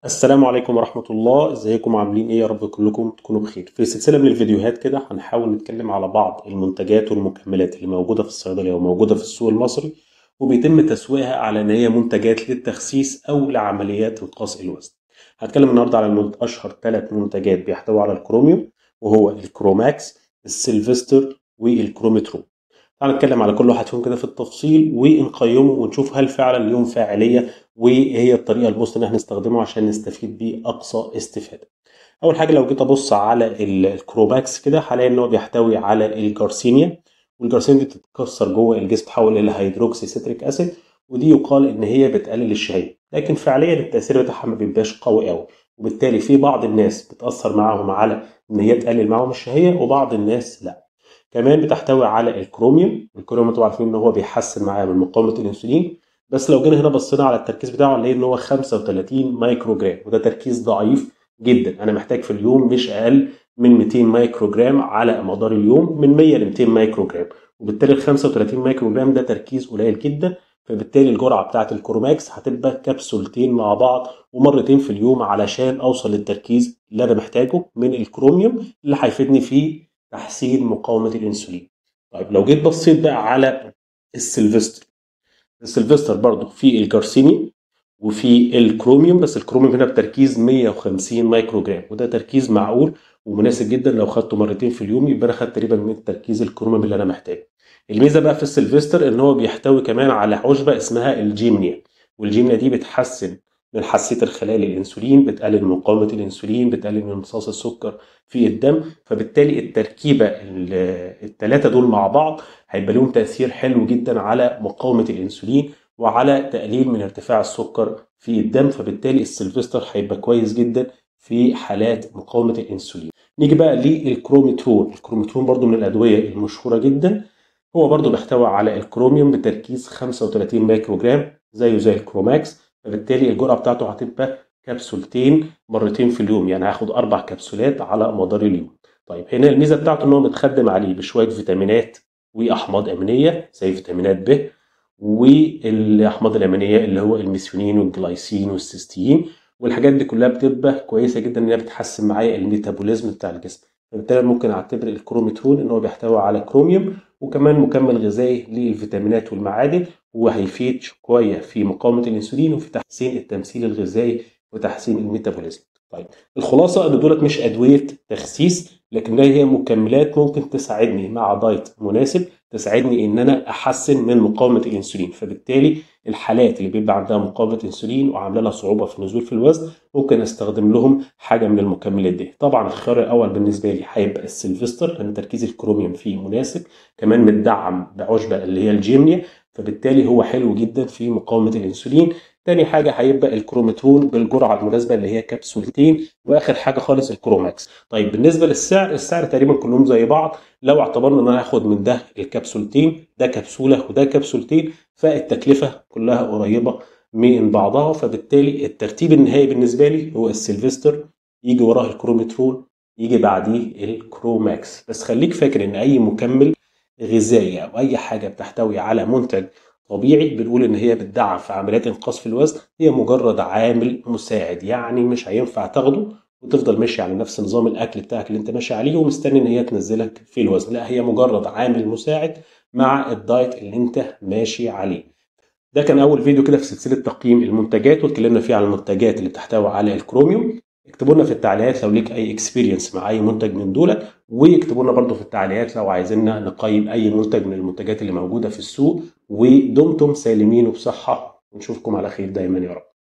السلام عليكم ورحمة الله، ازيكم عاملين ايه؟ يا رب كلكم تكونوا بخير. في سلسلة من الفيديوهات كده هنحاول نتكلم على بعض المنتجات والمكملات اللي موجودة في الصيدلية وموجودة في السوق المصري، وبيتم تسويقها على ان هي منتجات للتخسيس او لعمليات انقاص الوزن. هتكلم النهارده على اشهر 3 منتجات بيحتوي على الكروميوم، وهو الكروماكس، السيلفستر، والكروميترو. تعال نتكلم على كل واحد فيهم كده في التفصيل ونقيمه ونشوف هل فعلا ليهم فاعلية، وايه هي الطريقة المثلى ان احنا نستخدمه عشان نستفيد بيه اقصى استفادة. اول حاجة لو جيت ابص على الكروباكس كده هلاقي ان هو بيحتوي على الجارسينيا، والجارسينيا دي بتتكسر جوه الجسم تحول الى هيدروكسي سيتريك اسيد، ودي يقال ان هي بتقلل الشهية، لكن فعليا التأثير بتاعها ما بيبقاش قوي قوي. وبالتالي في بعض الناس بتأثر معاهم على ان هي تقلل معاهم الشهية، وبعض الناس لا. كمان بتحتوي على الكروميوم. الكروميوم انتوا عارفين ان هو بيحسن معايا من مقاومه الانسولين، بس لو جينا هنا بصينا على التركيز بتاعه هنلاقي ان هو 35 مايكرو جرام، وده تركيز ضعيف جدا. انا محتاج في اليوم مش اقل من 200 مايكرو جرام على مدار اليوم، من 100 ل 200 مايكرو جرام. وبالتالي ال 35 مايكرو جرام ده تركيز قليل جدا. فبالتالي الجرعه بتاعه الكروماكس هتبقى كبسولتين مع بعض ومرتين في اليوم علشان اوصل للتركيز اللي انا محتاجه من الكروميوم اللي هيفيدني في تحسين مقاومة الأنسولين. طيب لو جيت بصيت بقى على السيلفستر، السيلفستر برضو في الجارسيني وفي الكروميوم، بس الكروميوم هنا بتركيز 150 مايكرو جرام، وده تركيز معقول ومناسب جدا. لو خدته مرتين في اليوم يبقى انا خدت تقريبا من تركيز الكروميوم اللي انا محتاجه. الميزه بقى في السيلفستر ان هو بيحتوي كمان على عشبه اسمها الجيمنيا، والجيمنيا دي بتحسن من حساسيه الخلايا للانسولين، بتقلل من مقاومه الانسولين، بتقلل من امتصاص السكر في الدم. فبالتالي التركيبه الثلاثه دول مع بعض هيبقى لهم تاثير حلو جدا على مقاومه الانسولين وعلى تقليل من ارتفاع السكر في الدم. فبالتالي السيلفستر هيبقى كويس جدا في حالات مقاومة الانسولين. نيجي بقى للكروميترون. الكروميترون برضو من الأدوية المشهورة جدا، هو برضو بيحتوي على الكروميوم بتركيز 35 مايكرو جرام زيه زي الكروماكس. فبالتالي الجرعة بتاعته هتبقى كبسولتين مرتين في اليوم، يعني هاخد 4 كبسولات على مدار اليوم. طيب هنا الميزة بتاعته ان هو متخدم عليه بشوية فيتامينات وأحماض أمينية زي فيتامينات ب، والاحماض الامينيه اللي هو الميثيونين والجلايسين والسيستين. والحاجات دي كلها بتبقى كويسه جدا ان هي بتحسن معايا الميتابوليزم بتاع الجسم. فبالتالي ممكن اعتبر الكروميترون ان هو بيحتوي على كروميوم، وكمان مكمل غذائي للفيتامينات والمعادن، وهيفيد شويه في مقاومه الانسولين وفي تحسين التمثيل الغذائي وتحسين الميتابوليزم. طيب الخلاصه ان دولت مش ادويه تخسيس، لكنها هي مكملات ممكن تساعدني مع دايت مناسب، تساعدني ان انا احسن من مقاومه الانسولين. فبالتالي الحالات اللي بيبقى عندها مقاومه انسولين وعامله لها صعوبه في النزول في الوزن ممكن استخدم لهم حاجه من المكملات دي. طبعا الخيار الاول بالنسبه لي هيبقى السيلفستر لان تركيز الكروميوم فيه مناسب، كمان متدعم بعشبه اللي هي الجيمنيا، فبالتالي هو حلو جدا في مقاومه الانسولين. تاني حاجه هيبقى الكروميترون بالجرعه المناسبه اللي هي كبسولتين، واخر حاجه خالص الكروماكس. طيب بالنسبه للسعر، السعر تقريبا كلهم زي بعض. لو اعتبرنا ان انا هاخد من ده الكبسولتين، ده كبسوله وده كبسولتين، فالتكلفه كلها قريبه من بعضها. فبالتالي الترتيب النهائي بالنسبه لي هو السيلفستر، يجي وراه الكروميترون، يجي بعديه الكروماكس. بس خليك فاكر ان اي مكمل غذائي او اي حاجه بتحتوي على منتج طبيعي بنقول ان هي بتدعم في عمليات انقاص في الوزن، هي مجرد عامل مساعد. يعني مش هينفع تاخده وتفضل ماشي على نفس نظام الاكل بتاعك اللي انت ماشي عليه ومستني ان هي تنزلك في الوزن، لا، هي مجرد عامل مساعد مع الدايت اللي انت ماشي عليه. ده كان اول فيديو كده في سلسله تقييم المنتجات، واتكلمنا فيه على المنتجات اللي بتحتوي على الكروميوم. اكتبوا لنا في التعليقات لو ليك اي اكسبيرينس مع اي منتج من دول، واكتبوا لنا برضو في التعليقات لو عايزيننا نقيم اي منتج من المنتجات اللي موجوده في السوق. ودمتم سالمين وبصحه، ونشوفكم على خير دايما يا رب.